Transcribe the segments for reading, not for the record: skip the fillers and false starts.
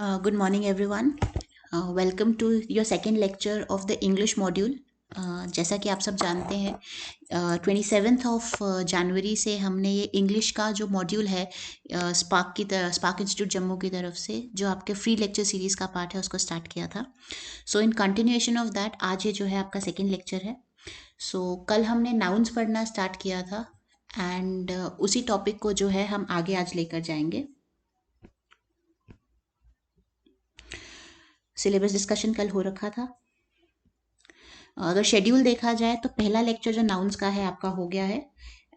Good morning, everyone. Welcome to your second lecture of the English module. जैसा कि आप सब जानते हैं 27 जनवरी से हमने ये इंग्लिश का जो मॉड्यूल है स्पार्क इंस्टीट्यूट जम्मू की तरफ से जो आपके फ्री लेक्चर सीरीज़ का पार्ट है उसको स्टार्ट किया था. सो इन कंटिन्यूएशन ऑफ दैट आज ये जो है आपका सेकेंड लेक्चर है. सो कल हमने नाउन्स पढ़ना स्टार्ट किया था एंड उसी टॉपिक को जो है हम आगे आज लेकर जाएंगे. सिलेबस डिस्कशन कल हो रखा था. अगर शेड्यूल देखा जाए तो पहला लेक्चर जो नाउन्स का है आपका हो गया है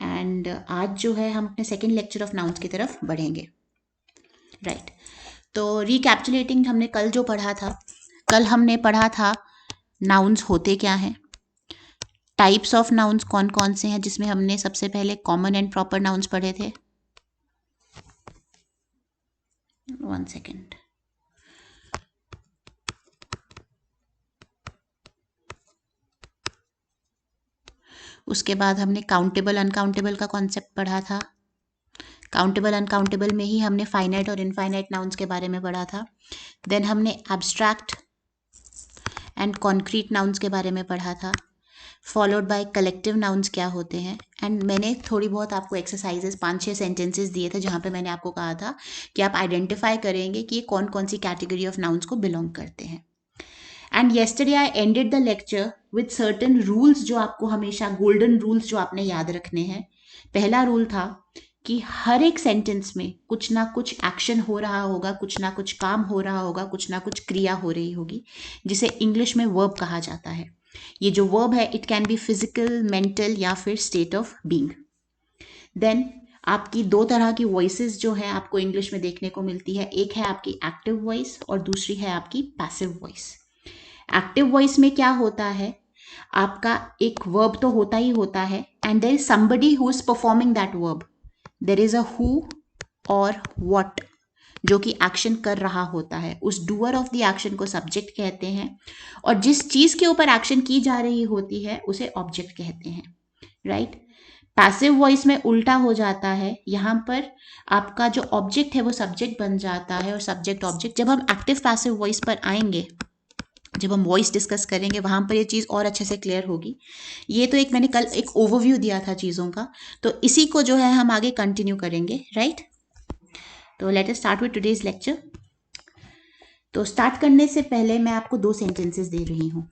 एंड आज जो है हम अपने सेकेंड लेक्चर ऑफ नाउन्स की तरफ बढ़ेंगे. राइट. तो रिकैप्चुलेटिंग हमने कल जो पढ़ा था, कल हमने पढ़ा था नाउन्स होते क्या हैं, टाइप्स ऑफ नाउन्स कौन कौन से हैं, जिसमें हमने सबसे पहले कॉमन एंड प्रॉपर नाउन्स पढ़े थे. 1 सेकेंड. उसके बाद हमने काउंटेबल अनकाउंटेबल का कॉन्सेप्ट पढ़ा था. काउंटेबल अनकाउंटेबल में ही हमने फाइनाइट और इनफाइनाइट नाउन्स के बारे में पढ़ा था. देन हमने एब्स्ट्रैक्ट एंड कॉन्क्रीट नाउन्स के बारे में पढ़ा था, फॉलोड बाय कलेक्टिव नाउन्स क्या होते हैं. एंड मैंने थोड़ी बहुत आपको एक्सरसाइजेस 5-6 सेंटेंसेस दिए थे जहाँ पे मैंने आपको कहा था कि आप आइडेंटिफाई करेंगे कि ये कौन कौन सी कैटेगरी ऑफ नाउन्स को बिलोंग करते हैं. And yesterday I ended the lecture with certain rules जो आपको हमेशा गोल्डन रूल्स जो आपने याद रखने हैं. पहला रूल था कि हर एक सेंटेंस में कुछ ना कुछ एक्शन हो रहा होगा, कुछ ना कुछ काम हो रहा होगा, कुछ ना कुछ क्रिया हो रही होगी, जिसे इंग्लिश में वर्ब कहा जाता है. ये जो वर्ब है it can B physical, mental या फिर स्टेट ऑफ बीइंग. देन आपकी दो तरह की वॉइसेस जो है आपको इंग्लिश में देखने को मिलती है. एक है आपकी एक्टिव वॉइस और दूसरी है आपकी पैसिव वॉइस. एक्टिव वॉइस में क्या होता है, आपका एक वर्ब तो होता ही होता है and there is somebody who is performing that verb. There is a who और वॉट जो कि एक्शन कर रहा होता है. उस डूअर ऑफ द एक्शन को सब्जेक्ट कहते हैं और जिस चीज के ऊपर एक्शन की जा रही होती है उसे ऑब्जेक्ट कहते हैं. राइट. पैसिव वॉइस में उल्टा हो जाता है. यहाँ पर आपका जो ऑब्जेक्ट है वो सब्जेक्ट बन जाता है और सब्जेक्ट ऑब्जेक्ट. जब हम एक्टिव पैसिव वॉइस पर आएंगे, जब हम वॉइस डिस्कस करेंगे वहां पर ये चीज़ और अच्छे से क्लियर होगी. ये तो एक मैंने कल एक ओवरव्यू दिया था चीज़ों का, तो इसी को जो है हम आगे कंटिन्यू करेंगे. राइट. तो let us start with today's lecture. तो स्टार्ट करने से पहले मैं आपको 2 सेंटेंसेस दे रही हूँ.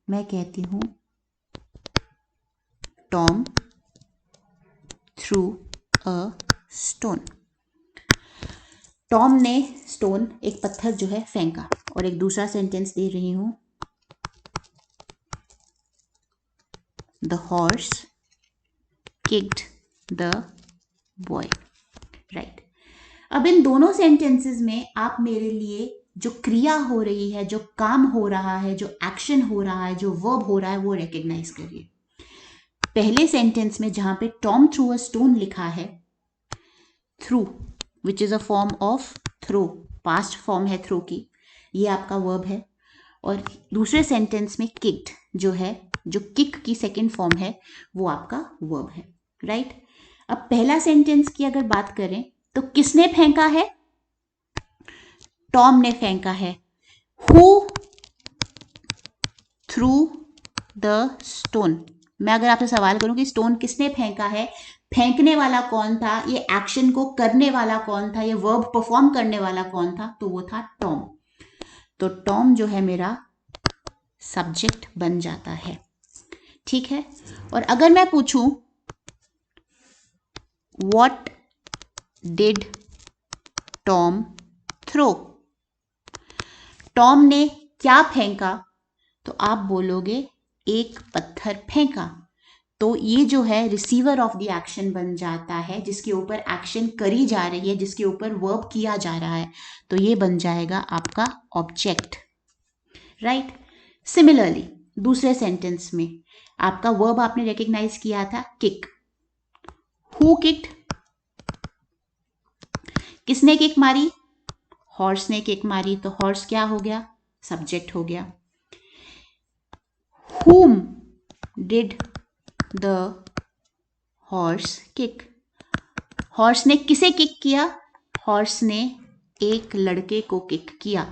मैं कहती हूँ Tom through a stone. Tom ने स्टोन, एक पत्थर जो है फेंका. और एक दूसरा सेंटेंस दे रही हूँ, the horse kicked the boy. Right. अब इन दोनों सेंटेंसेस में आप मेरे लिए जो क्रिया हो रही है, जो काम हो रहा है, जो एक्शन हो रहा है, जो वर्ब हो रहा है वो रिकॉग्नाइज करिए. पहले सेंटेंस में जहां पे टॉम थ्रू अ स्टोन लिखा है, threw which is a form of throw, past form है थ्रो की, ये आपका वर्ब है. और दूसरे सेंटेंस में किक्ड जो है, जो किक की सेकेंड फॉर्म है, वो आपका वर्ब है. राइट. अब पहला सेंटेंस की अगर बात करें तो किसने फेंका है, टॉम ने फेंका है. Who through the stone. मैं अगर आपसे सवाल करूं कि स्टोन किसने फेंका है, फेंकने वाला कौन था, ये एक्शन को करने वाला कौन था, ये वर्ब परफॉर्म करने वाला कौन था, तो वो था टॉम. तो टॉम जो है मेरा सब्जेक्ट बन जाता है. ठीक है. और अगर मैं पूछूं what did Tom throw, Tom ने क्या फेंका, तो आप बोलोगे एक पत्थर फेंका. तो ये जो है रिसीवर ऑफ द एक्शन बन जाता है, जिसके ऊपर एक्शन करी जा रही है, जिसके ऊपर वर्ब किया जा रहा है, तो ये बन जाएगा आपका ऑब्जेक्ट. राइट. सिमिलरली दूसरे सेंटेंस में आपका वर्ब आपने रिकॉग्नाइज किया था किक. हु किक्ड, किसने किक मारी, हॉर्स ने किक मारी. तो हॉर्स क्या हो गया, सब्जेक्ट हो गया. whom did the horse kick, horse ने किसे किक किया, हॉर्स ने एक लड़के को किक किया,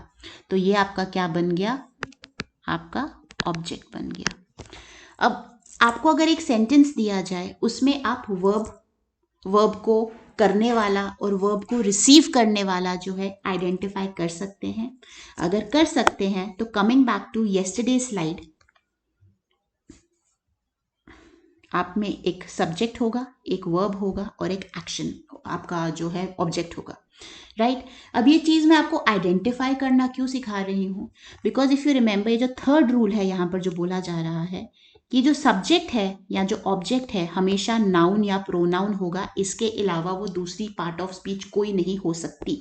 तो ये आपका क्या बन गया, आपका ऑब्जेक्ट बन गया। अब आपको अगर एक सेंटेंस दिया जाए, उसमें आप वर्ब को करने वाला और वर्ब को रिसीव करने वाला जो है आइडेंटिफाई कर सकते हैं। अगर कर सकते हैं तो coming back to yesterday slide, आप में एक सब्जेक्ट होगा, एक वर्ब होगा और एक एक्शन आपका जो है ऑब्जेक्ट होगा, राइट। अब ये चीज मैं आपको आइडेंटिफाई करना क्यों सिखा रही हूँ, बिकॉज इफ यू रिमेंबर, ये जो थर्ड रूल है यहाँ पर जो बोला जा रहा है कि जो सब्जेक्ट है या जो ऑब्जेक्ट है हमेशा नाउन या प्रोनाउन होगा, इसके अलावा वो दूसरी पार्ट ऑफ स्पीच कोई नहीं हो सकती।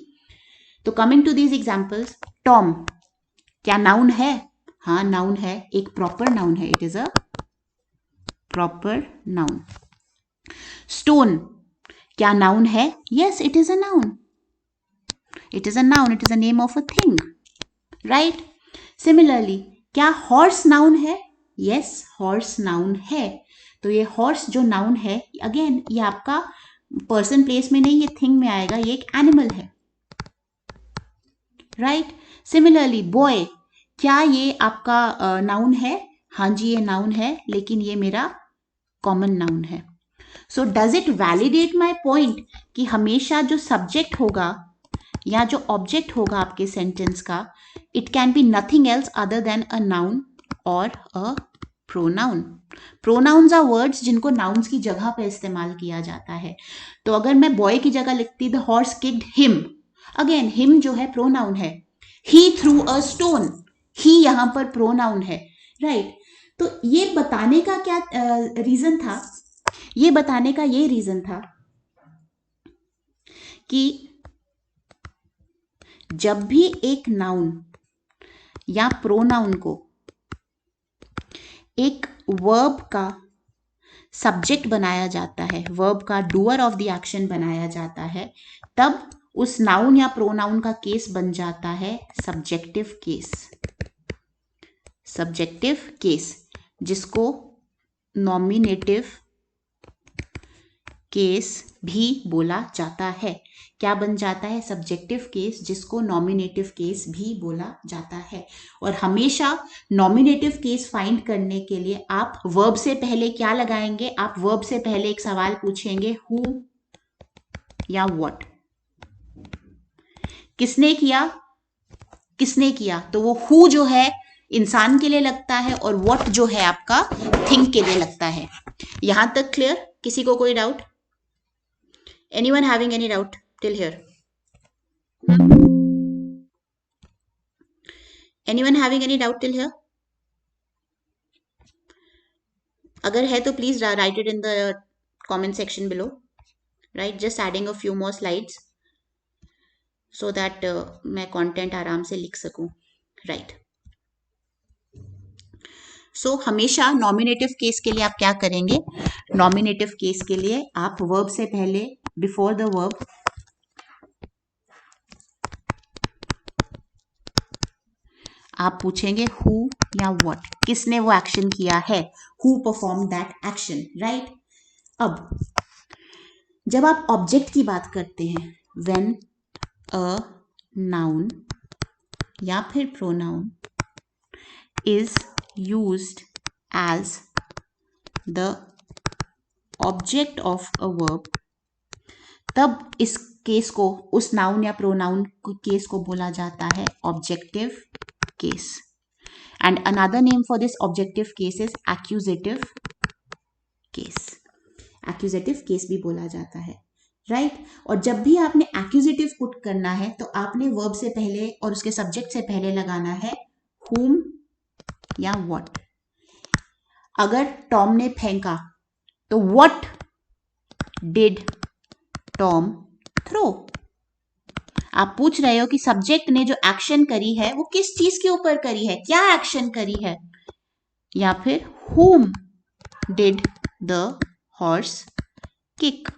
तो coming to these examples, Tom क्या नाउन है? हाँ नाउन है, एक प्रॉपर नाउन है, it is a proper noun. Stone क्या नाउन है? Yes, it is a noun, it is a noun, it is a name of a thing, right. Similarly क्या horse noun है? Yes, horse noun है। तो ये horse जो noun है, again ये आपका पर्सन प्लेस में नहीं, ये थिंग में आएगा, ये एक एनिमल है, राइट। सिमिलरली बॉय क्या ये आपका नाउन है? हाँ जी ये नाउन है, लेकिन ये मेरा कॉमन नाउन है। So does it validate my point कि हमेशा जो सब्जेक्ट होगा या जो ऑब्जेक्ट होगा आपके सेंटेंस का, it can be nothing else other than a noun और a pronoun. Pronouns are words जिनको नाउन्स की जगह पे इस्तेमाल किया जाता है। तो अगर मैं बॉय की जगह लिखती the horse kicked him, again him जो है प्रोनाउन है, ही थ्रू अ स्टोन, ही यहां पर प्रोनाउन है, राइट। तो ये बताने का क्या रीजन था, ये बताने का ये रीजन था कि जब भी एक नाउन या प्रोनाउन को एक वर्ब का सब्जेक्ट बनाया जाता है, वर्ब का डूअर ऑफ द एक्शन बनाया जाता है, तब उस नाउन या प्रोनाउन का केस बन जाता है सब्जेक्टिव केस। सब्जेक्टिव केस जिसको नॉमिनेटिव केस भी बोला जाता है। क्या बन जाता है? सब्जेक्टिव केस, जिसको नॉमिनेटिव केस भी बोला जाता है। और हमेशा नॉमिनेटिव केस फाइंड करने के लिए आप वर्ब से पहले क्या लगाएंगे? आप वर्ब से पहले एक सवाल पूछेंगे, हु या व्हाट। किसने किया, किसने किया, तो वो हु जो है इंसान के लिए लगता है और व्हाट जो है आपका थिंग के लिए लगता है। यहां तक क्लियर? किसी को कोई doubt? Anyone having any doubt till here? Anyone having any doubt till here? अगर है तो please write it in the comment section below. Right, just adding a few more slides so that मैं content आराम से लिख सकूं. Right. सो हमेशा nominative case के लिए आप क्या करेंगे? नॉमिनेटिव केस के लिए आप वर्ब से पहले, बिफोर द वर्ब, आप पूछेंगे हु या व्हाट, किसने वो एक्शन किया है, who perform that action, right. अब जब आप ऑब्जेक्ट की बात करते हैं, व्हेन अ नाउन या फिर pronoun is used as the object of a verb, तब इस केस को, उस नाउन या प्रोनाउन केस को बोला जाता है objective case. And another name for this objective case is accusative case. Accusative case भी बोला जाता है, राइट। और जब भी आपने एक्यूजेटिव पुट करना है तो आपने वर्ब से पहले और उसके सब्जेक्ट से पहले लगाना है whom या what। अगर टॉम ने फेंका तो what did टॉम थ्रो। आप पूछ रहे हो कि सब्जेक्ट ने जो एक्शन करी है वो किस चीज के ऊपर करी है, क्या एक्शन करी है, या फिर whom did the horse kick।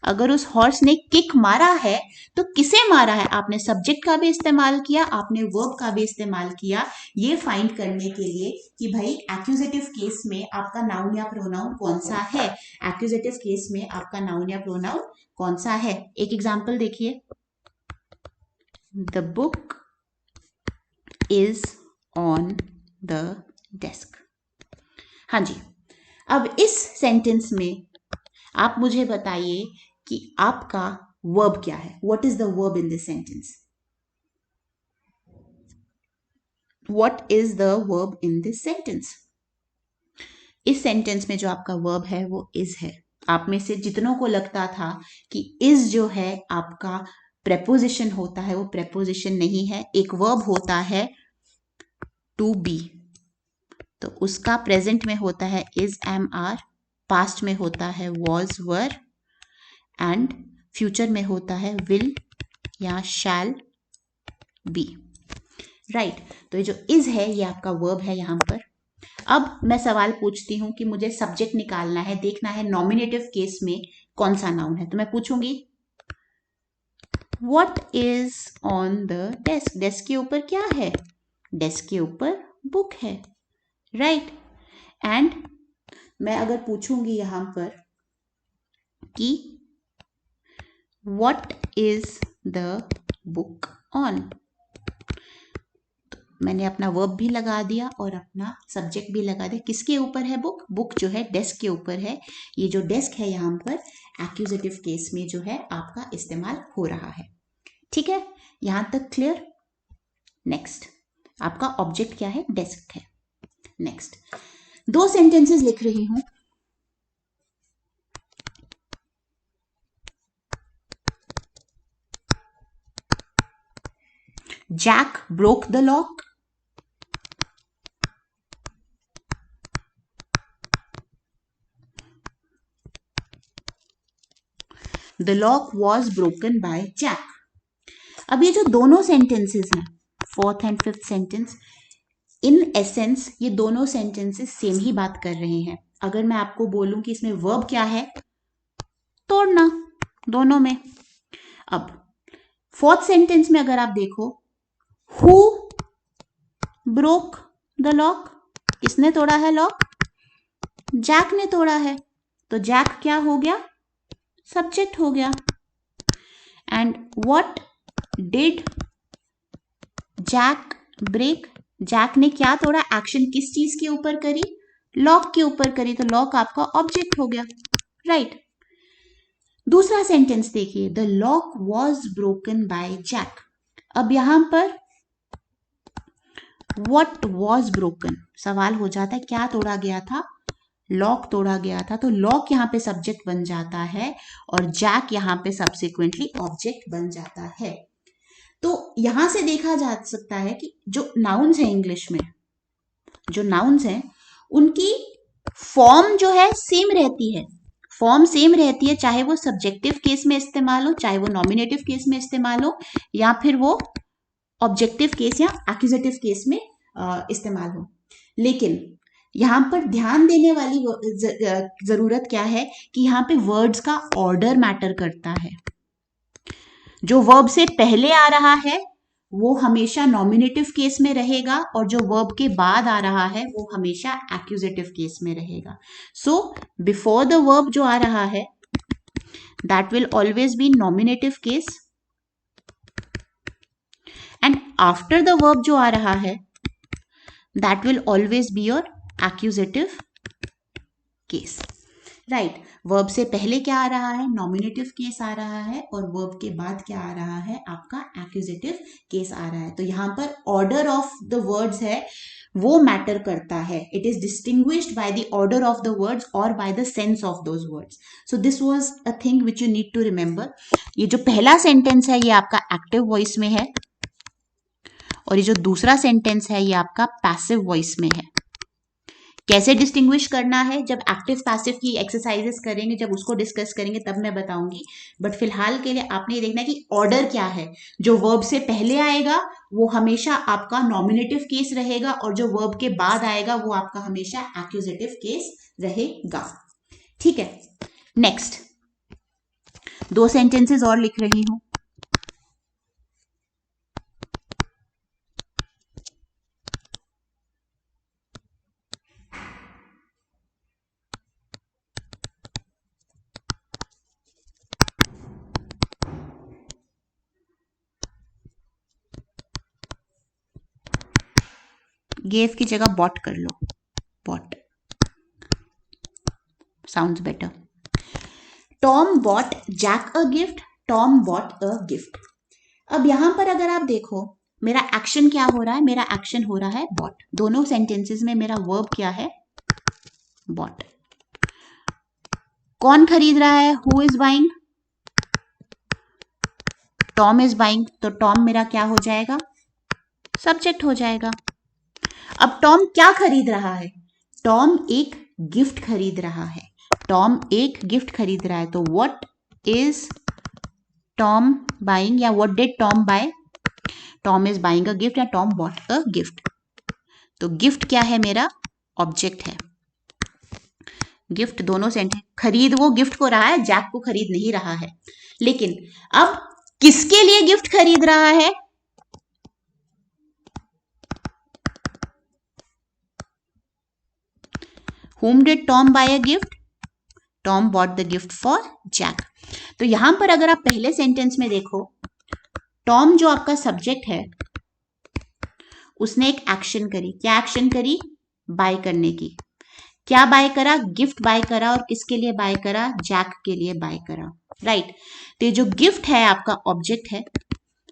अगर उस हॉर्स ने किक मारा है तो किसे मारा है? आपने सब्जेक्ट का भी इस्तेमाल किया, आपने वर्ब का भी इस्तेमाल किया, ये फाइंड करने के लिए कि भाई एक्यूजेटिव केस में आपका नाउन या प्रोनाउन कौन सा है, एक्यूजेटिव केस में आपका नाउन या प्रोनाउन कौन सा है। एक एग्जांपल देखिए, the book is on the desk. हाँ जी, अब इस सेंटेंस में आप मुझे बताइए कि आपका वर्ब क्या है। What is the verb in this sentence? What is the verb in this sentence? इस सेंटेंस में जो आपका वर्ब है वो इज है। आप में से जितनों को लगता था कि इज जो है आपका प्रेपोजिशन होता है, वो प्रेपोजिशन नहीं है। एक वर्ब होता है टू बी, तो उसका प्रेजेंट में होता है इज एम आर, पास्ट में होता है वॉज वर, एंड फ्यूचर में होता है विल या शैल बी। राइट, तो ये जो इज है ये आपका वर्ब है यहां पर। अब मैं सवाल पूछती हूं कि मुझे सब्जेक्ट निकालना है, देखना है नॉमिनेटिव केस में कौन सा नाउन है। तो मैं पूछूंगी what is on the desk. Desk के ऊपर क्या है? डेस्क के ऊपर बुक है। राइट, एंड मैं अगर पूछूंगी यहां पर कि what is the book on, मैंने अपना वर्ब भी लगा दिया और अपना सब्जेक्ट भी लगा दिया। किसके ऊपर है बुक? बुक जो है डेस्क के ऊपर है। ये जो डेस्क है यहाँ पर एक्यूजेटिव केस में जो है आपका इस्तेमाल हो रहा है। ठीक है, यहां तक क्लियर? नेक्स्ट, आपका ऑब्जेक्ट क्या है? डेस्क है। नेक्स्ट, दो सेंटेंसेस लिख रही हूं। Jack broke the lock. The lock was broken by Jack. अब ये जो दोनों सेंटेंसेस हैं, fourth and fifth sentence, in essence ये दोनों सेंटेंसेस सेम ही बात कर रहे हैं। अगर मैं आपको बोलूं कि इसमें वर्ब क्या है, तोड़ना दोनों में। अब फोर्थ सेंटेंस में अगर आप देखो, हु ब्रोक द लॉक, किसने तोड़ा है लॉक? जैक ने तोड़ा है। तो जैक क्या हो गया? सब्जेक्ट हो गया। And what did Jack break, Jack ने क्या तोड़ा? एक्शन किस चीज के ऊपर करी? लॉक के ऊपर करी, तो लॉक आपका ऑब्जेक्ट हो गया। राइट, दूसरा सेंटेंस देखिए, the lock was broken by Jack. अब यहां पर व्हाट वॉज ब्रोकन, सवाल हो जाता है क्या तोड़ा गया था? लॉक तोड़ा गया था। तो लॉक यहां पे सब्जेक्ट बन जाता है और जैक यहां पे सब्सिक्वेंटली ऑब्जेक्ट बन जाता है। तो यहां से देखा जा सकता है कि जो नाउन्स है इंग्लिश में, जो नाउन्स हैं उनकी फॉर्म जो है सेम रहती है। फॉर्म सेम रहती है, चाहे वो सब्जेक्टिव केस में इस्तेमाल हो, चाहे वो नॉमिनेटिव केस में इस्तेमाल हो, या फिर वो ऑब्जेक्टिव केस या एक्यूजेटिव केस में इस्तेमाल हो। लेकिन यहां पर ध्यान देने वाली जरूरत क्या है कि यहाँ पे वर्ड्स का ऑर्डर मैटर करता है। जो वर्ब से पहले आ रहा है वो हमेशा नॉमिनेटिव केस में रहेगा, और जो वर्ब के बाद आ रहा है वो हमेशा एक्यूजेटिव केस में रहेगा। सो बिफोर द वर्ब जो आ रहा है that will always be nominative case, and after the verb जो आ रहा है that will always be your accusative case. Right, verb से पहले क्या आ रहा है? नॉमिनेटिव केस आ रहा है, और वर्ब के बाद क्या आ रहा है? आपका एक्यूजेटिव केस आ रहा है। तो यहां पर ऑर्डर ऑफ द वर्ड्स है वो मैटर करता है। It is distinguished by the order of the words और by the sense of those words. So this was a thing which you need to remember. ये जो पहला सेंटेंस है ये आपका एक्टिव वॉइस में है, और ये जो दूसरा सेंटेंस है ये आपका पैसिव वॉइस में है। कैसे डिस्टिंग्विश करना है जब एक्टिव पैसिव की एक्सरसाइजेस करेंगे, जब उसको डिस्कस करेंगे तब मैं बताऊंगी। बट फिलहाल के लिए आपने ये देखना है कि ऑर्डर क्या है। जो वर्ब से पहले आएगा वो हमेशा आपका नॉमिनेटिव केस रहेगा, और जो वर्ब के बाद आएगा वो आपका हमेशा एक्यूजेटिव केस रहेगा। ठीक है, नेक्स्ट दो सेंटेंसेस और लिख रही हूं। गेव की जगह बॉट कर लो, bought sounds better. Tom bought Jack a gift, Tom bought a gift. अब यहां पर अगर आप देखो मेरा एक्शन क्या हो रहा है, मेरा एक्शन हो रहा है बॉट। दोनों सेंटेंसेस में मेरा वर्ब क्या है, बॉट। कौन खरीद रहा है, who is buying, Tom is buying, तो टॉम मेरा क्या हो जाएगा, सब्जेक्ट हो जाएगा। अब टॉम क्या खरीद रहा है, टॉम एक गिफ्ट खरीद रहा है, टॉम एक गिफ्ट खरीद रहा है, तो व्हाट इज टॉम बाइंग या what did Tom buy, Tom is buying a gift या टॉम बॉट अ गिफ्ट। तो गिफ्ट क्या है, मेरा ऑब्जेक्ट है। गिफ्ट दोनों सेंटेंस, खरीद वो गिफ्ट को रहा है, जैक को खरीद नहीं रहा है। लेकिन अब किसके लिए गिफ्ट खरीद रहा है, whom did Tom buy a gift? Tom bought the gift for Jack। तो यहां पर अगर आप पहले सेंटेंस में देखो, टॉम जो आपका सब्जेक्ट है उसने एक एक्शन करी। क्या एक्शन करी, बाय करने की। क्या बाय करा, गिफ्ट बाय करा, और किसके लिए बाय करा, जैक के लिए बाय करा, राइट। तो ये जो गिफ्ट है आपका ऑब्जेक्ट है,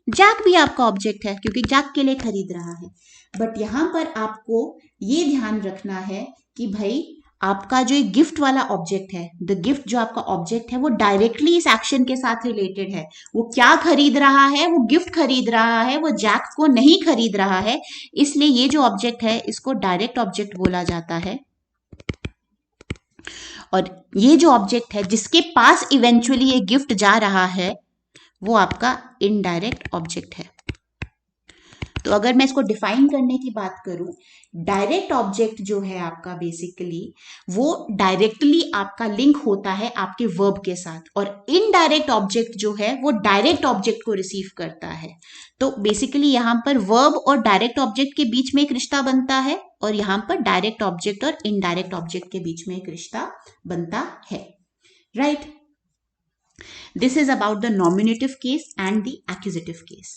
जैक भी आपका ऑब्जेक्ट है क्योंकि जैक के लिए खरीद रहा है। बट यहां पर आपको ये ध्यान रखना है कि भाई आपका जो गिफ्ट वाला ऑब्जेक्ट है, द गिफ्ट जो आपका ऑब्जेक्ट है वो डायरेक्टली इस एक्शन के साथ रिलेटेड है। वो क्या खरीद रहा है, वो गिफ्ट खरीद रहा है, वो जैक को नहीं खरीद रहा है। इसलिए ये जो ऑब्जेक्ट है इसको डायरेक्ट ऑब्जेक्ट बोला जाता है। और ये जो ऑब्जेक्ट है जिसके पास इवेंचुअली ये गिफ्ट जा रहा है वो आपका इनडायरेक्ट ऑब्जेक्ट है। तो अगर मैं इसको डिफाइन करने की बात करूं, डायरेक्ट ऑब्जेक्ट जो है आपका बेसिकली वो डायरेक्टली आपका लिंक होता है आपके वर्ब के साथ, और इनडायरेक्ट ऑब्जेक्ट जो है वो डायरेक्ट ऑब्जेक्ट को रिसीव करता है। तो बेसिकली यहां पर वर्ब और डायरेक्ट ऑब्जेक्ट के बीच में एक रिश्ता बनता है, और यहां पर डायरेक्ट ऑब्जेक्ट और इनडायरेक्ट ऑब्जेक्ट के बीच में एक रिश्ता बनता है, right. This is about the nominative case and the accusative case.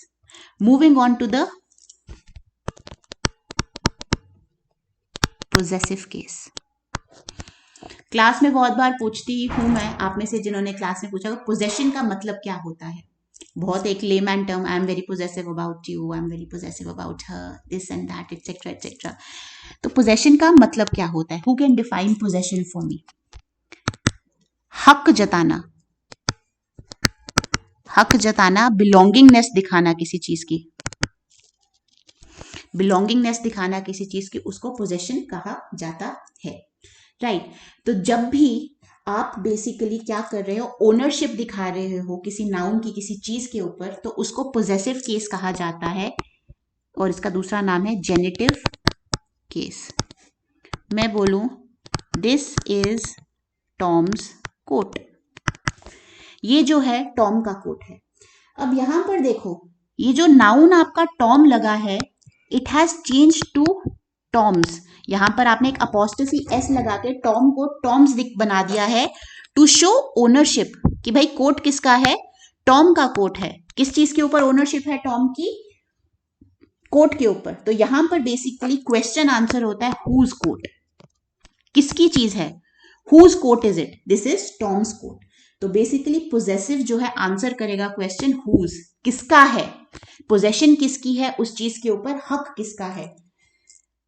Moving on to the possessive case. Class में बहुत बार पूछती हूं मैं, आप में से जिन्होंने क्लास में पूछा, पोजेशन का मतलब क्या होता है। बहुत एक layman term, I am very possessive about you, I am very possessive about her, this and that etcetera etcetera. तो पोजेशन का मतलब क्या होता है, who can define possession for me. हक जताना, हक जताना, बिलोंगिंगनेस दिखाना किसी चीज की, बिलोंगिंगनेस दिखाना किसी चीज की, उसको पोजेशन कहा जाता है, राइट। तो जब भी आप बेसिकली क्या कर रहे हो, ओनरशिप दिखा रहे हो किसी नाउन की किसी चीज के ऊपर, तो उसको पोजेसिव केस कहा जाता है, और इसका दूसरा नाम है जेनिटिव केस। मैं बोलूं दिस इज टॉम्स कोट, ये जो है टॉम का कोट है। अब यहां पर देखो, ये जो नाउन आपका टॉम लगा है, it has change to Tom's. यहां पर आपने एक अपोस्ट्रोफी एस लगा के टॉम को टॉम्स बना दिया है, टू शो ओनरशिप कि भाई कोट किसका है, टॉम का कोट है। किस चीज के ऊपर ओनरशिप है टॉम की, कोट के ऊपर। तो यहां पर बेसिकली क्वेश्चन आंसर होता है हुज कोट, किसकी चीज है, whose coat is it, this is Tom's coat. तो बेसिकली पोजेसिव जो है आंसर करेगा क्वेश्चन हुज, किसका है, पोजेशन किसकी है, उस चीज के ऊपर हक किसका है।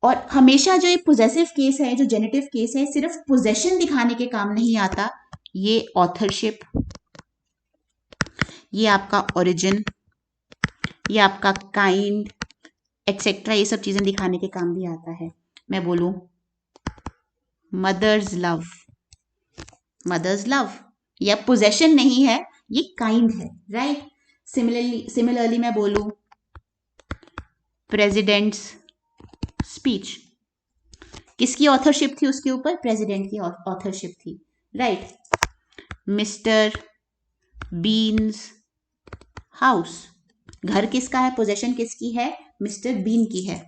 और हमेशा जो ये पोजेसिव केस है, जो जेनेटिव केस है, सिर्फ पोजेशन दिखाने के काम नहीं आता, ये ऑथरशिप, ये आपका ओरिजिन, ये आपका काइंड एक्सेट्रा, ये सब चीजें दिखाने के काम भी आता है। मैं बोलूं मदर्स लव, मदर्स लव या पोजेशन नहीं है, ये काइंड है, राइट। सिमिलरली मैं बोलूं प्रेसिडेंट्स स्पीच, किसकी ऑथरशिप थी उसके ऊपर, प्रेसिडेंट की ऑथरशिप थी, राइट। मिस्टर बीन्स हाउस, घर किसका है, पोजेशन किसकी है, मिस्टर बीन की है।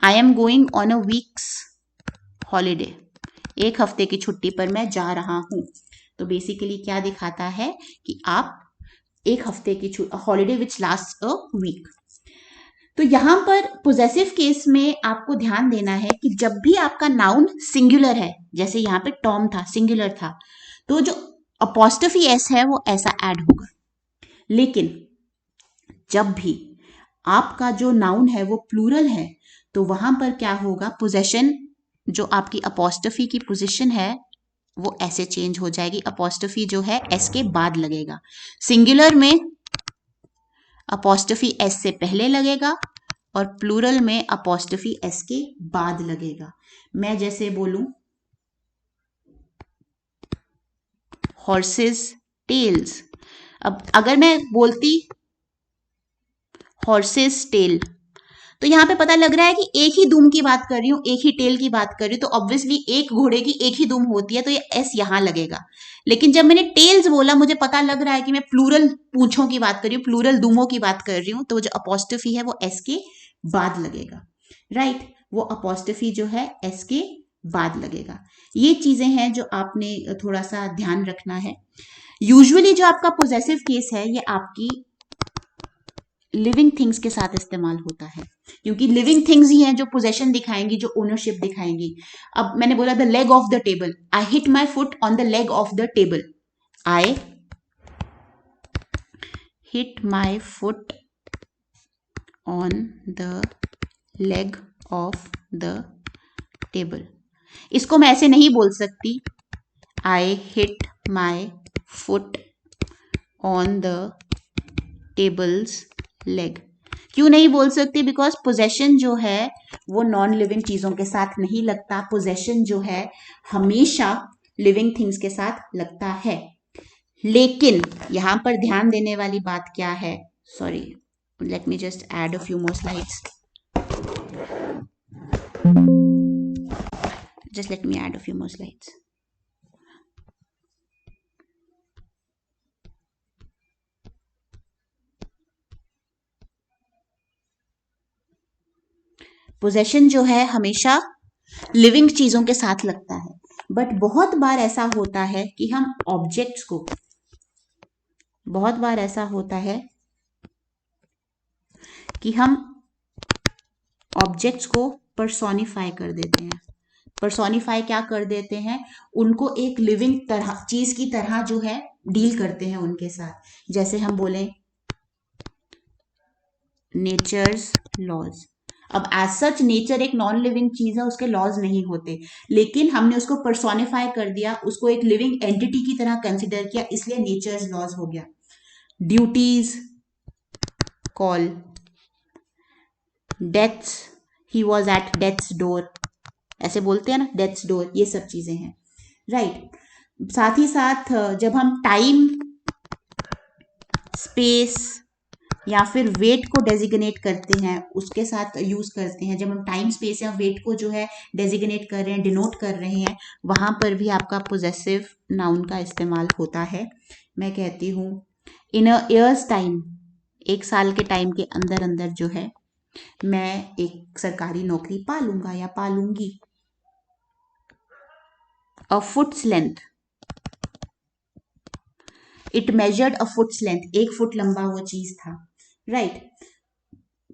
I am going on a weeks holiday, एक हफ्ते की छुट्टी पर मैं जा रहा हूं। तो बेसिकली क्या दिखाता है कि आप एक हफ्ते की holiday which last a week. तो यहां पर पोजेसिव केस में आपको ध्यान देना है कि जब भी आपका नाउन सिंगुलर है, जैसे यहाँ पे टॉम था, सिंगुलर था, तो जो अपॉस्ट्रोफी एस है वो ऐसा ऐड होगा। लेकिन जब भी आपका जो नाउन है वो प्लूरल है, तो वहां पर क्या होगा, पोजेशन जो आपकी अपॉस्ट्रोफी की पोजीशन है वो ऐसे चेंज हो जाएगी। अपॉस्ट्रोफी जो है एस के बाद लगेगा। सिंगुलर में अपॉस्ट्रोफी एस से पहले लगेगा और प्लूरल में अपॉस्ट्रोफी एस के बाद लगेगा। मैं जैसे बोलूं हॉर्सेस टेल्स, अब अगर मैं बोलती हॉर्सेस टेल, तो यहां पे पता लग रहा है कि एक ही दुम की बात कर रही हूं, एक ही टेल की बात कर रही हूं, तो ऑब्वियसली एक घोड़े की एक ही दुम होती है, तो ये एस यहां लगेगा। लेकिन जब मैंने टेल्स बोला, मुझे पता लग रहा है कि मैं प्लूरल पूंछों की बात कर रही हूँ, प्लूरल दुमों की बात कर रही हूँ, तो जो अपॉस्ट्रोफी है वो एस के बाद लगेगा। राइट, वो अपॉस्ट्रोफी जो है एस के बाद लगेगा। ये चीजें हैं जो आपने थोड़ा सा ध्यान रखना है। यूजुअली जो आपका पोजेसिव केस है ये आपकी लिविंग थिंग्स के साथ इस्तेमाल होता है, क्योंकि लिविंग थिंग्स ही हैं जो पोजेशन दिखाएंगी, जो ओनरशिप दिखाएंगी। अब मैंने बोला the leg of the table, I hit my foot on the leg of the table, I hit my foot on the leg of the table. इसको मैं ऐसे नहीं बोल सकती, I hit my foot on the tables leg. क्यों नहीं बोल सकती? बिकॉज पोजेशन जो है वो नॉन लिविंग चीजों के साथ नहीं लगता। पोजेशन जो है हमेशा लिविंग थिंग्स के साथ लगता है। लेकिन यहां पर ध्यान देने वाली बात क्या है, sorry, let me just add a few more slides, just let me add a few more slides. Possession जो है हमेशा लिविंग चीजों के साथ लगता है, बट बहुत बार ऐसा होता है कि हम ऑब्जेक्ट्स को, बहुत बार ऐसा होता है कि हम ऑब्जेक्ट्स को पर्सोनिफाई कर देते हैं। पर्सोनिफाई क्या कर देते हैं? उनको एक लिविंग तरह चीज की तरह जो है डील करते हैं उनके साथ। जैसे हम बोले नेचर्स लॉज। अब एज सच नेचर एक नॉन लिविंग चीज है, उसके लॉज नहीं होते, लेकिन हमने उसको पर्सोनिफाई कर दिया, उसको एक लिविंग एंटिटी की तरह कंसिडर किया, इसलिए नेचर्स लॉज हो गया। Duties call, deaths, he was at deaths door, ऐसे बोलते हैं ना, डेथ्स डोर, ये सब चीजें हैं। राइट। साथ ही साथ जब हम टाइम, स्पेस या फिर वेट को डेजिग्नेट करते हैं, उसके साथ यूज करते हैं, जब हम टाइम स्पेस या वेट को जो है डेजिग्नेट कर रहे हैं, डिनोट कर रहे हैं, वहां पर भी आपका पोजेसिव नाउन का इस्तेमाल होता है। मैं कहती हूँ इन अ ईयर्स टाइम, एक साल के टाइम के अंदर अंदर जो है मैं एक सरकारी नौकरी पा लूंगा या पा लूंगी। A foot's length, it measured a foot's length, 1 foot लंबा वो चीज था। राइट।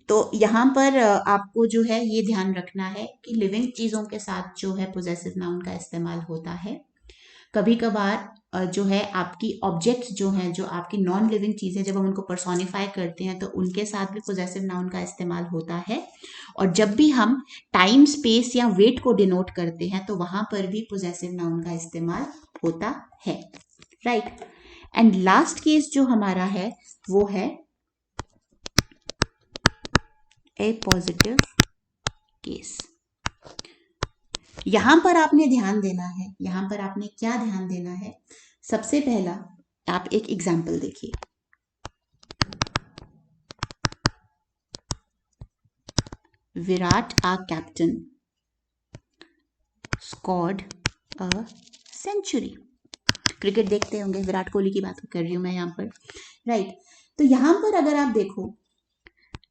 तो यहाँ पर आपको जो है ये ध्यान रखना है कि लिविंग चीजों के साथ जो है पोजेसिव नाउन का इस्तेमाल होता है। कभी कभार जो है आपकी ऑब्जेक्ट्स जो हैं, जो आपकी नॉन लिविंग चीजें, जब हम उनको पर्सोनिफाई करते हैं तो उनके साथ भी पोजेसिव नाउन का इस्तेमाल होता है। और जब भी हम टाइम, स्पेस या वेट को डिनोट करते हैं तो वहां पर भी पोजेसिव नाउन का इस्तेमाल होता है। राइट। एंड लास्ट केस जो हमारा है वो है ए पॉजिटिव केस। यहां पर आपने ध्यान देना है, यहां पर आपने क्या ध्यान देना है? सबसे पहला आप एक एग्जाम्पल देखिए। Virat our captain scored a century. Cricket देखते होंगे, विराट कोहली की बात कर रही हूं मैं यहां पर। राइट। तो यहां पर अगर आप देखो,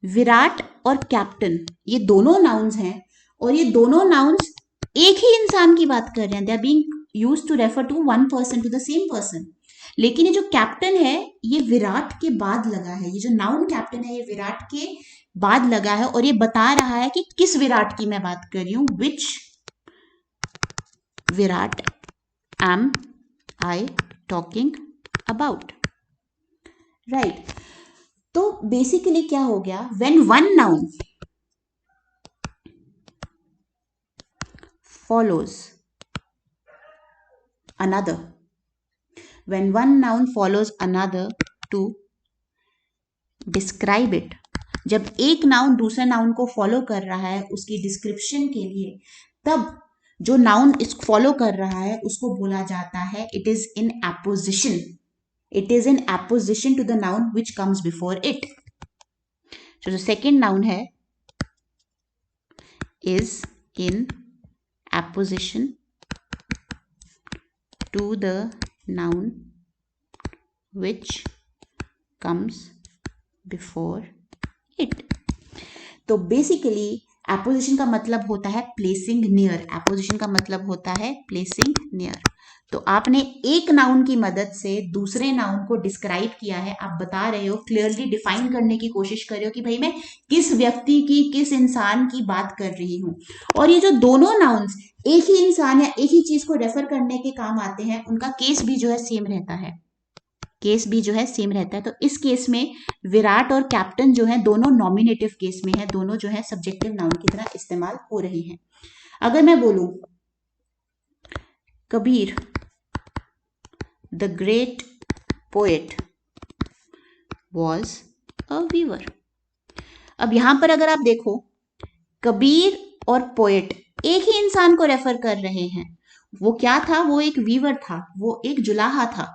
विराट और कैप्टन ये दोनों नाउन्स हैं, और ये दोनों नाउन्स एक ही इंसान की बात कर रहे हैं। They are being used to refer to one person, to the same person. लेकिन ये जो कैप्टन है ये विराट के बाद लगा है, ये जो नाउन कैप्टन है ये विराट के बाद लगा है और ये बता रहा है कि किस विराट की मैं बात कर रही हूं, which Virat am I talking about, right. तो बेसिकली क्या हो गया, when one noun follows another, when one noun follows another to describe it, जब एक नाउन दूसरे नाउन को फॉलो कर रहा है उसकी डिस्क्रिप्शन के लिए, तब जो नाउन इस फॉलो कर रहा है उसको बोला जाता है it is in apposition, it is in apposition to the noun which comes before it. जो सेकेंड नाउन है is in apposition to the noun which comes before it। तो बेसिकली एपोजिशन का मतलब होता है प्लेसिंग नियर, एपोजिशन का मतलब होता है प्लेसिंग नियर। तो आपने एक नाउन की मदद से दूसरे नाउन को डिस्क्राइब किया है, आप बता रहे हो, क्लियरली डिफाइन करने की कोशिश कर रहे हो कि भाई मैं किस व्यक्ति की, किस इंसान की बात कर रही हूं। और ये जो दोनों नाउन्स एक ही इंसान या एक ही चीज को रेफर करने के काम आते हैं, उनका केस भी जो है सेम रहता है, केस भी जो है सेम रहता है। तो इस केस में विराट और कैप्टन जो है दोनों नॉमिनेटिव केस में है, दोनों जो है सब्जेक्टिव नाउन की तरह इस्तेमाल हो रही हैं। अगर मैं बोलूं Kabir the great poet was a weaver, अब यहां पर अगर आप देखो कबीर और पोएट एक ही इंसान को रेफर कर रहे हैं, वो क्या था, वो एक वीवर था, वो एक जुलाहा था।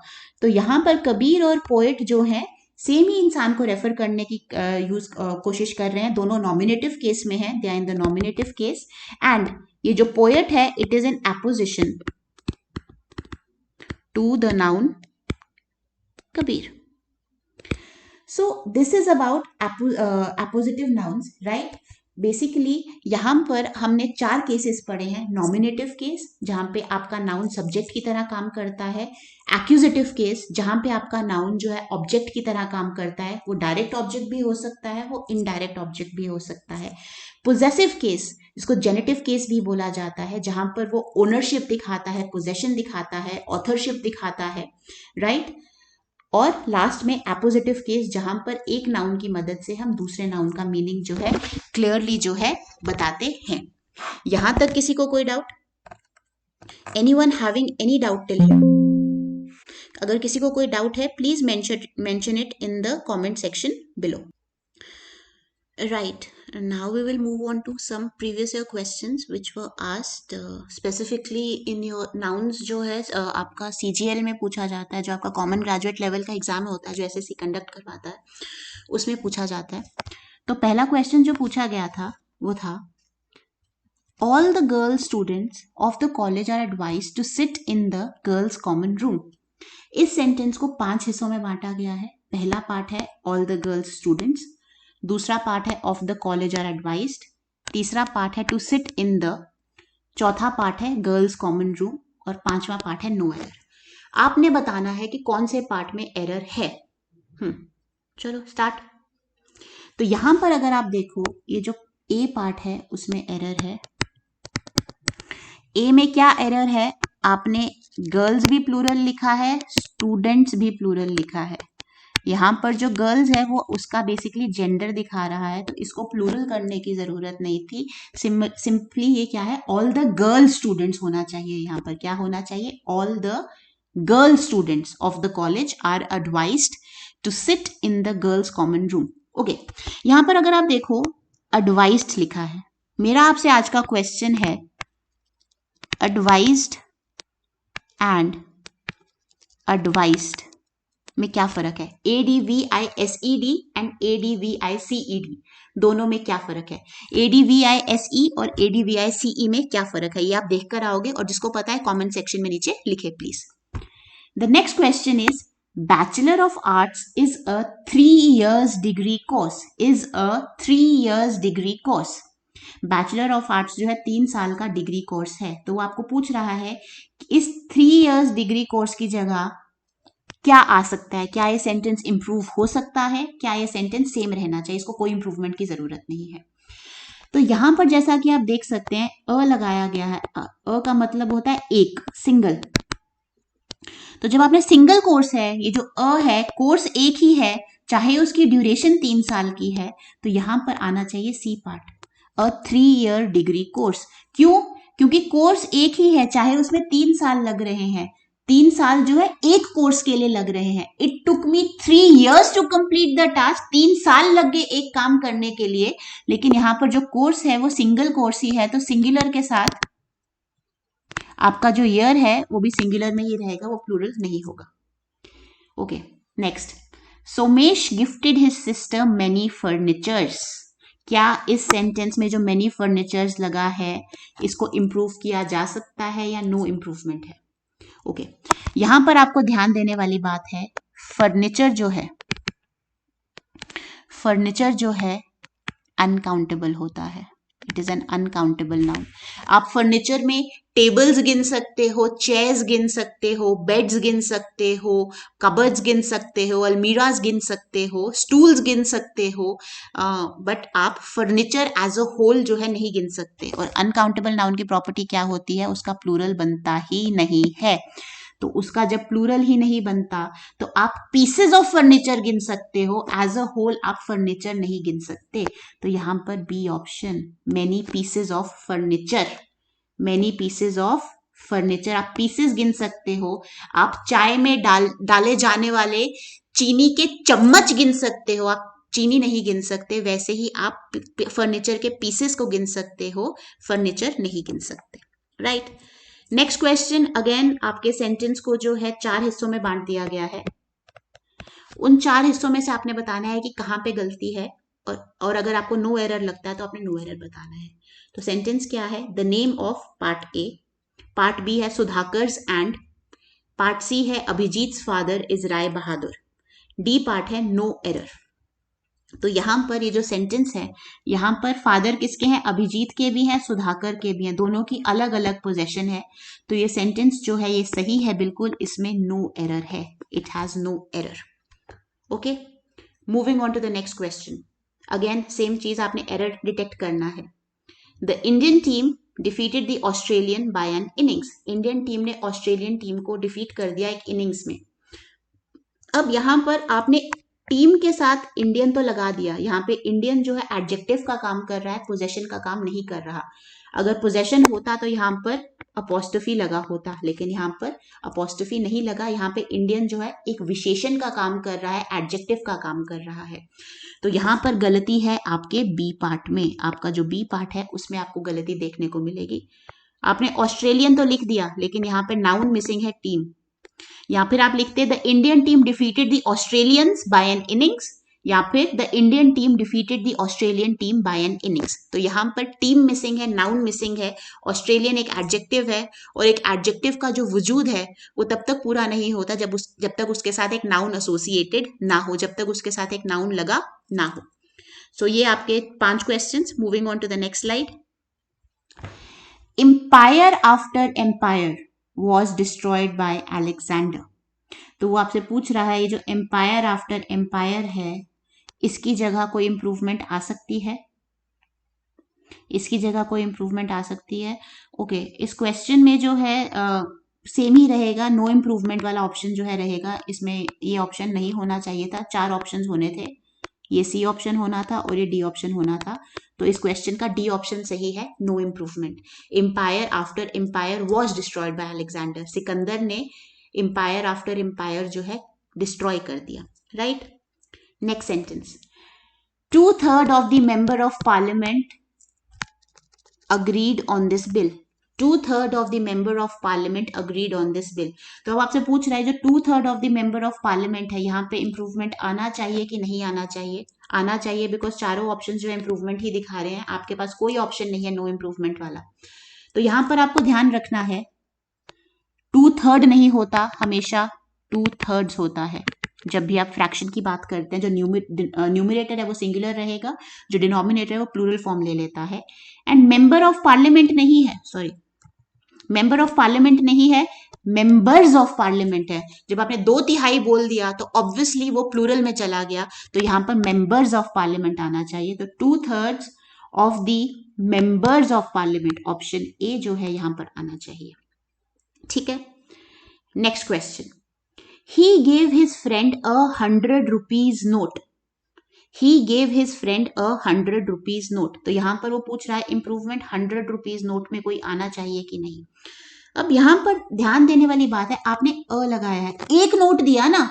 तो यहां पर कबीर और पोएट जो है सेम ही इंसान को रेफर करने की कोशिश कर रहे हैं, दोनों नॉमिनेटिव केस में है, they are in the nominative case. And ये जो पोएट है it is in apposition to the noun Kabir. So this is about appositive nouns, right? Basically यहां पर हमने 4 केसेस पढ़े हैं। नॉमिनेटिव केस जहां पे आपका नाउन सब्जेक्ट की तरह काम करता है, एक्यूजेटिव केस जहां पे आपका नाउन जो है ऑब्जेक्ट की तरह काम करता है, वो डायरेक्ट ऑब्जेक्ट भी हो सकता है, वो इनडायरेक्ट ऑब्जेक्ट भी हो सकता है। पोजेसिव केस जिसको जेनेटिव केस भी बोला जाता है, जहां पर वो ओनरशिप दिखाता है, पोजेशन दिखाता है, ऑथरशिप दिखाता है, राइट। और लास्ट में एपोजिटिव केस जहां पर एक नाउन की मदद से हम दूसरे नाउन का मीनिंग जो है क्लियरली जो है बताते हैं। यहां तक किसी को कोई doubt? Anyone having any doubt till here? अगर किसी को कोई डाउट है please mention it in the comment section below. Right, now we will move on to some previous year questions which were asked specifically in your nouns जो है आपका CGL में पूछा जाता है, जो आपका कॉमन ग्रेजुएट लेवल का एग्जाम होता है जो SSC कंडक्ट करवाता है, उसमें पूछा जाता है। तो पहला क्वेश्चन जो पूछा गया था वो था all the girl students of the college are advised to sit in the girls common room। इस सेंटेंस को 5 हिस्सों में बांटा गया है। पहला पार्ट है all the girls students, दूसरा पार्ट है of the college are advised, तीसरा पार्ट है टू सिट इन द, चौथा पार्ट है गर्ल्स कॉमन रूम और पांचवा पार्ट है नो एरर। आपने बताना है कि कौन से पार्ट में एरर है। चलो स्टार्ट। तो यहां पर अगर आप देखो ये जो ए पार्ट है उसमें एरर है। ए में क्या एरर है, आपने गर्ल्स भी प्लूरल लिखा है, स्टूडेंट्स भी प्लूरल लिखा है। यहाँ पर जो गर्ल्स है वो उसका बेसिकली जेंडर दिखा रहा है, तो इसको प्लूरल करने की जरूरत नहीं थी। सिंपली ये क्या है, ऑल द गर्ल स्टूडेंट्स होना चाहिए। यहाँ पर क्या होना चाहिए, all the girl students of the college are advised to sit in the girls common room. Okay, यहाँ पर अगर आप देखो एडवाइज्ड लिखा है। मेरा आपसे आज का क्वेश्चन है एडवाइज्ड एंड एडवाइज्ड में क्या फर्क है? ADVISED एंड ADVICED दोनों में क्या फर्क है? ADVISE और ADVICE में क्या फर्क है, ये आप देख कर आओगे, और जिसको पता है कमेंट सेक्शन में नीचे लिखे please. The next question is bachelor of arts is a 3 years degree course, is a 3 years degree course. Bachelor of arts जो है 3 साल का डिग्री कोर्स है। तो वो आपको पूछ रहा है कि इस 3 years डिग्री कोर्स की जगह क्या आ सकता है, क्या ये सेंटेंस इंप्रूव हो सकता है, क्या ये सेंटेंस सेम रहना चाहिए, इसको कोई इंप्रूवमेंट की जरूरत नहीं है। तो यहां पर जैसा कि आप देख सकते हैं अ लगाया गया है। अ का मतलब होता है एक, सिंगल। तो जब आपने सिंगल कोर्स है, ये जो अ है कोर्स एक ही है, चाहे उसकी ड्यूरेशन 3 साल की है, तो यहां पर आना चाहिए सी पार्ट, अ 3 ईयर डिग्री कोर्स। क्यों? क्योंकि कोर्स एक ही है, चाहे उसमें 3 साल लग रहे हैं। 3 साल जो है एक कोर्स के लिए लग रहे हैं। It took me 3 years to complete the task. 3 साल लग गए एक काम करने के लिए, लेकिन यहाँ पर जो कोर्स है वो सिंगल कोर्स ही है, तो सिंगुलर के साथ आपका जो ईयर है वो भी सिंगुलर में ही रहेगा, वो प्लूरल नहीं होगा। Okay, next. Somesh gifted his sister many furnitures. क्या इस सेंटेंस में जो मेनी फर्नीचर्स लगा है इसको इंप्रूव किया जा सकता है या नो इम्प्रूवमेंट है? ओके, यहां पर आपको ध्यान देने वाली बात है, फर्नीचर जो है अनकाउंटेबल होता है। It is an uncountable noun. आप फर्नीचर में टेबल्स गिन सकते हो, चेयर्स गिन सकते हो, बेड्स गिन सकते हो, कबर्ड्स गिन सकते हो, अलमीराज गिन सकते हो, स्टूल्स गिन सकते हो, बट आप फर्नीचर एज अ होल जो है नहीं गिन सकते। और अनकाउंटेबल नाउन की प्रॉपर्टी क्या होती है? उसका प्लूरल बनता ही नहीं है। तो उसका जब प्लूरल ही नहीं बनता तो आप पीसेज ऑफ फर्नीचर गिन सकते हो, एज अ होल आप फर्नीचर नहीं गिन सकते। तो यहां पर B option, many pieces of furniture. Many pieces of furniture, आप पीसेस गिन सकते हो। आप चाय में डाले जाने वाले चीनी के चम्मच गिन सकते हो, आप चीनी नहीं गिन सकते। वैसे ही आप फर्नीचर के पीसेस को गिन सकते हो, फर्नीचर नहीं गिन सकते। राइट। नेक्स्ट क्वेश्चन, अगेन आपके सेंटेंस को जो है 4 हिस्सों में बांट दिया गया है। उन 4 हिस्सों में से आपने बताना है कि कहां पे गलती है, और अगर आपको नो एरर लगता है तो आपने नो एरर बताना है। तो सेंटेंस क्या है? The name of part A, part B है सुधाकर्स एंड, पार्ट सी है Abhijit father is Rai Bahadur, D part है नो एरर। तो यहां पर ये जो सेंटेंस है, यहां पर फादर किसके हैं? अभिजीत के भी हैं, सुधाकर के भी हैं, दोनों की अलग अलग पोजेशन है। तो ये सेंटेंस जो है ये सही है बिल्कुल, इसमें नो एरर है, it has no error. Okay, moving on to the next question. Again same चीज, आपने एरर डिटेक्ट करना है। The Indian team defeated the Australian by an innings. Indian team ने ऑस्ट्रेलियन टीम को डिफीट कर दिया एक इनिंग्स में। अब यहां पर आपने टीम के साथ इंडियन तो लगा दिया, यहाँ पे इंडियन जो है एडजेक्टिव का काम कर रहा है, पोजेशन का काम नहीं कर रहा। अगर पोजेशन होता तो यहाँ पर अपोस्ट्रोफी लगा होता, लेकिन यहाँ पर अपोस्ट्रोफी नहीं लगा। यहाँ पे इंडियन जो है एक विशेषण का काम कर रहा है, एडजेक्टिव का काम कर रहा है। तो यहाँ पर गलती है आपके बी पार्ट में। आपका जो बी पार्ट है उसमें आपको गलती देखने को मिलेगी। आपने ऑस्ट्रेलियन तो लिख दिया, लेकिन यहाँ पे नाउन मिसिंग है टीम। या फिर आप लिखते the Indian team defeated the Australians by an innings, या फिर the Indian team defeated the Australian team by an innings. तो यहां पर टीम मिसिंग है, नाउन मिसिंग है। ऑस्ट्रेलियन एक एडजेक्टिव है, और एक एडजेक्टिव का जो वजूद है वो तब तक पूरा नहीं होता जब तक उसके साथ एक नाउन एसोसिएटेड ना हो, जब तक उसके साथ एक नाउन लगा ना हो। सो ये आपके 5 questions. Moving on to the next slide. Empire after empire was destroyed by Alexander. तो वो आपसे पूछ रहा है ये जो एम्पायर आफ्टर एम्पायर है, इसकी जगह कोई इंप्रूवमेंट आ सकती है? इसकी जगह कोई इंप्रूवमेंट आ सकती है? ओके, इस क्वेश्चन में जो है सेम ही रहेगा, नो इम्प्रूवमेंट वाला ऑप्शन जो है रहेगा। इसमें ये ऑप्शन नहीं होना चाहिए था, 4 ऑप्शन होने थे, ये सी ऑप्शन होना था और ये डी ऑप्शन होना था। तो इस क्वेश्चन का डी ऑप्शन सही है, no improvement. Empire after empire was destroyed by Alexander, Sikandar ने एम्पायर आफ्टर एम्पायर जो है डिस्ट्रॉय कर दिया। Right. Next sentence, 2/3 of the member of parliament agreed on this bill. 2/3 of the member of parliament agreed on this bill. तो अब आपसे पूछ रहा है जो 2/3 of the member of parliament है, यहाँ पे इंप्रूवमेंट आना चाहिए कि नहीं आना चाहिए? आना चाहिए, बिकॉज चारों ऑप्शन जो है इंप्रूवमेंट ही दिखा रहे हैं। आपके पास कोई ऑप्शन नहीं है नो इंप्रूवमेंट वाला। तो यहां पर आपको ध्यान रखना है 2/3 नहीं होता, हमेशा 2/3 होता है। जब भी आप फ्रैक्शन की बात करते हैं, जो न्यूमिनेटर है वो सिंगुलर रहेगा, जो डिनोमिनेटर है वो प्लूरल फॉर्म ले लेता है। एंड मेंबर ऑफ पार्लियामेंट नहीं है, सॉरी, मेंबर ऑफ पार्लियामेंट नहीं है, मेंबर्स ऑफ पार्लियामेंट है। जब आपने 2/3 बोल दिया तो ऑब्वियसली वो प्लूरल में चला गया, तो यहां पर मेंबर्स ऑफ पार्लियामेंट आना चाहिए। तो 2/3 of the members of parliament, option A जो है यहां पर आना चाहिए। ठीक है, next question, he gave his friend a 100 rupees note. He gave his friend a 100 rupees note, तो यहां पर वो पूछ रहा है इंप्रूवमेंट 100 रुपीज नोट में कोई आना चाहिए कि नहीं। अब यहां पर ध्यान देने वाली बात है, आपने अ लगाया है, एक नोट दिया ना,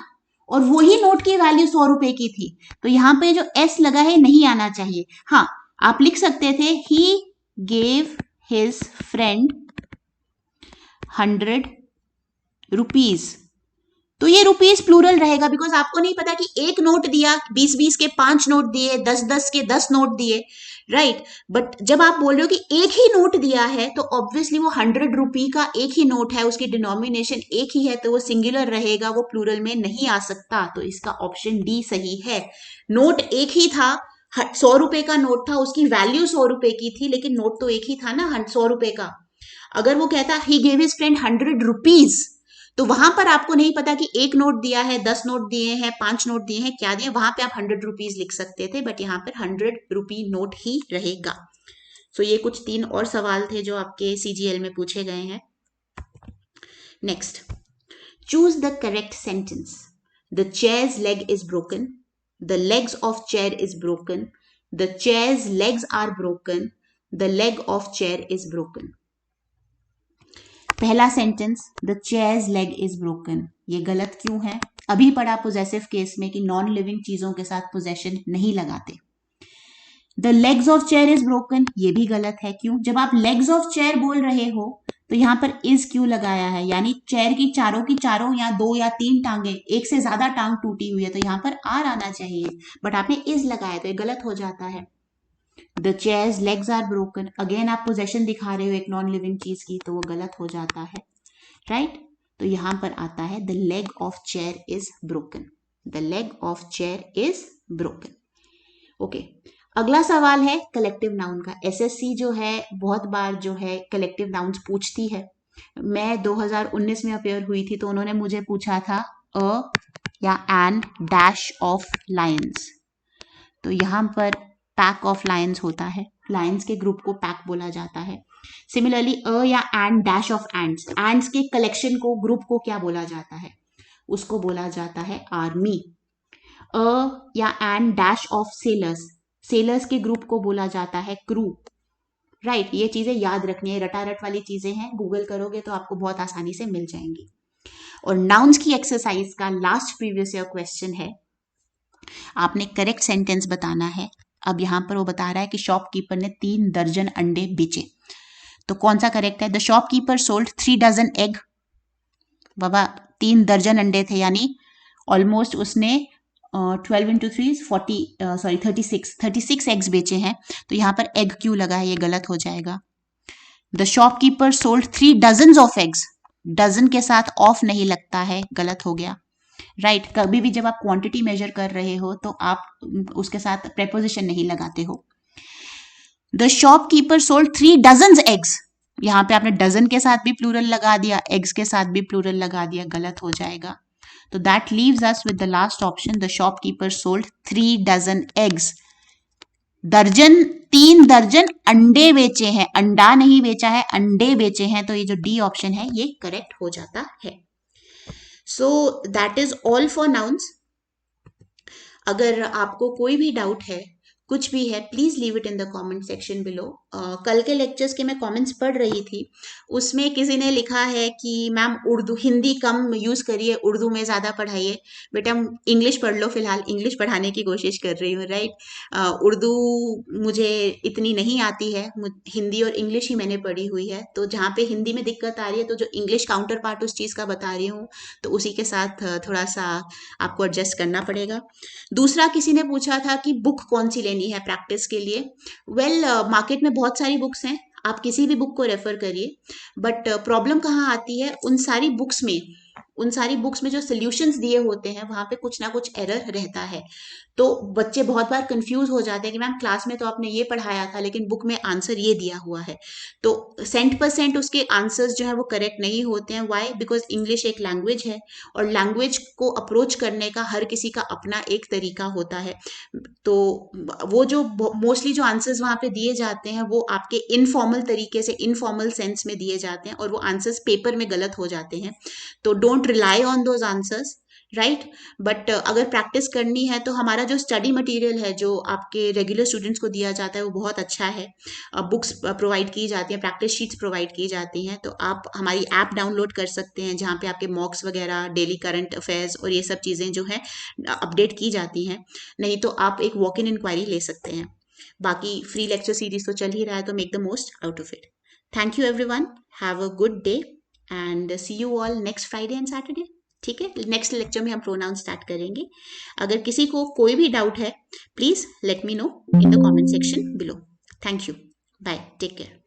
और वही नोट की वैल्यू 100 रुपए की थी, तो यहां पे जो एस लगा है नहीं आना चाहिए। हाँ, आप लिख सकते थे he gave his friend 100 rupees, तो ये रुपीज प्लूरल रहेगा, बिकॉज आपको नहीं पता कि एक नोट दिया, 20-20 के 5 नोट दिए, 10-10 के 10 नोट दिए, राइट। बट जब आप बोल रहे हो कि एक ही नोट दिया है, तो ऑब्वियसली वो 100 रुपी का एक ही नोट है, उसकी डिनोमिनेशन एक ही है, तो वो सिंगुलर रहेगा, वो प्लूरल में नहीं आ सकता। तो इसका ऑप्शन डी सही है। नोट एक ही था, 100 रुपए का नोट था, उसकी वैल्यू 100 रुपए की थी, लेकिन नोट तो एक ही था ना, 100 रुपए का। अगर वो कहता he gave his friend 100 rupees, तो वहां पर आपको नहीं पता कि एक नोट दिया है, 10 नोट दिए हैं, 5 नोट दिए हैं, क्या दिए, वहां पे आप 100 रुपीज लिख सकते थे, बट यहाँ पर 100 रुपी नोट ही रहेगा। सो ये कुछ 3 और सवाल थे जो आपके सीजीएल में पूछे गए हैं। Next, choose the correct sentence. The chair's leg is broken, the legs of chair is broken, the chair's legs are broken, the leg of chair is broken. पहला sentence, the chair's leg is broken, ये गलत क्यों है? अभी पढ़ा possessive case में कि non living चीजों के साथ पोजेशन नहीं लगाते। The legs of chair is broken, ये भी गलत है। क्यों? जब आप लेग्स ऑफ चेयर बोल रहे हो तो यहां पर इज क्यों लगाया है, यानी चेयर की चारों या 2 या 3 टांगे, एक से ज्यादा टांग टूटी हुई है, तो यहां पर आर आना चाहिए, बट आपने इज लगाया तो ये गलत हो जाता है। The chair's legs are broken, again आप पोजेशन दिखा रहे हो एक नॉन लिविंग चीज की, तो वो गलत हो जाता है, राइट। तो यहां पर आता है the leg of chair is broken, the leg of chair is broken. Okay, अगला सवाल है कलेक्टिव नाउन का। एसएससी जो है बहुत बार जो है कलेक्टिव नाउन्स पूछती है। मैं 2019 में अपेयर हुई थी, तो उन्होंने मुझे पूछा था अ या एन डैश ऑफ लायंस, तो यहां पर पैक ऑफ लायंस होता है, लायंस के ग्रुप को पैक बोला जाता है। सिमिलरली अ या and dash of ends, ends के कलेक्शन को, ग्रुप को क्या बोला जाता है? उसको बोला जाता है आर्मी। अ या and dash of sellers, sellers के ग्रुप को बोला जाता है क्रू, राइट। ये चीजें याद रखनी है, रटारट वाली चीजें हैं, गूगल करोगे तो आपको बहुत आसानी से मिल जाएंगी। और नाउन्स की एक्सरसाइज का लास्ट प्रीवियस ईयर क्वेश्चन है, आपने करेक्ट सेंटेंस बताना है। अब यहां पर वो बता रहा है कि शॉपकीपर ने 3 दर्जन अंडे बेचे, तो कौन सा करेक्ट है? The shopkeeper sold 3 dozen egg. बाबा 3 दर्जन अंडे थे, यानी ऑलमोस्ट उसने 12 इंटू 3 36 एग्स बेचे हैं, तो यहाँ पर एग क्यों लगा है, ये गलत हो जाएगा। The shopkeeper sold 3 dozen of eggs, dozen के साथ ऑफ नहीं लगता है, गलत हो गया, राइट। कभी भी जब आप क्वांटिटी मेजर कर रहे हो तो आप उसके साथ प्रेपोजिशन नहीं लगाते हो। The shopkeeper sold 3 dozen eggs, यहाँ पे आपने डजन के साथ भी प्लूरल लगा दिया, एग्स के साथ भी प्लूरल लगा दिया, गलत हो जाएगा। तो that leaves us with the last option, the shopkeeper sold 3 dozen eggs. दर्जन, 3 दर्जन अंडे बेचे हैं, अंडा नहीं बेचा है, अंडे बेचे हैं, तो ये जो डी ऑप्शन है ये करेक्ट हो जाता है। So that is all for nouns. अगर आपको कोई भी डाउट है, कुछ भी है, please leave it in the comment section below. कल के लेक्चर्स के मैं कमेंट्स पढ़ रही थी, उसमें किसी ने लिखा है कि मैम उर्दू, हिंदी कम यूज करिए, उर्दू में ज्यादा पढ़ाइए। बेटा इंग्लिश पढ़ लो, फिलहाल इंग्लिश पढ़ाने की कोशिश कर रही हूँ, राइट। उर्दू मुझे इतनी नहीं आती है, हिंदी और इंग्लिश ही मैंने पढ़ी हुई है, तो जहाँ पे हिंदी में दिक्कत आ रही है, तो जो इंग्लिश काउंटर पार्ट उस चीज का बता रही हूँ, तो उसी के साथ थोड़ा सा आपको एडजस्ट करना पड़ेगा। दूसरा, किसी ने पूछा था कि बुक कौन सी लेनी है प्रैक्टिस के लिए। वेल, मार्केट में बहुत सारी बुक्स हैं, आप किसी भी बुक को रेफर करिए, बट प्रॉब्लम कहाँ आती है, उन सारी बुक्स में उन सारी बुक्स में जो सोल्यूशंस दिए होते हैं वहां पे कुछ ना कुछ एरर रहता है। तो बच्चे बहुत बार कंफ्यूज हो जाते हैं कि मैम क्लास में तो आपने ये पढ़ाया था लेकिन बुक में आंसर ये दिया हुआ है। तो 100% उसके आंसर्स जो है वो करेक्ट नहीं होते हैं। वाई? बिकॉज इंग्लिश एक लैंग्वेज है और लैंग्वेज को अप्रोच करने का हर किसी का अपना एक तरीका होता है। तो वो जो मोस्टली जो आंसर्स वहां पे दिए जाते हैं वो आपके इनफॉर्मल तरीके से, इनफॉर्मल सेंस में दिए जाते हैं और वो आंसर्स पेपर में गलत हो जाते हैं। तो don't rely on those answers, right. But अगर प्रैक्टिस करनी है तो हमारा जो स्टडी मटेरियल है जो आपके रेगुलर स्टूडेंट्स को दिया जाता है वो बहुत अच्छा है। बुक्स प्रोवाइड की जाती हैं, प्रैक्टिस शीट्स प्रोवाइड की जाती हैं। तो आप हमारी ऐप डाउनलोड कर सकते हैं जहाँ पे आपके मॉक्स वगैरह, डेली करंट अफेयर्स और ये सब चीज़ें जो है अपडेट की जाती हैं। नहीं तो आप एक वॉक इन इंक्वायरी ले सकते हैं। बाकी फ्री लेक्चर सीरीज तो चल ही रहा है, तो make the most out of it. Thank you everyone, have a good day and see you all next Friday and Saturday. ठीक है, नेक्स्ट लेक्चर में हम प्रोनाउन स्टार्ट करेंगे। अगर किसी को कोई भी डाउट है please let me know in the comment section below. Thank you, bye, take care.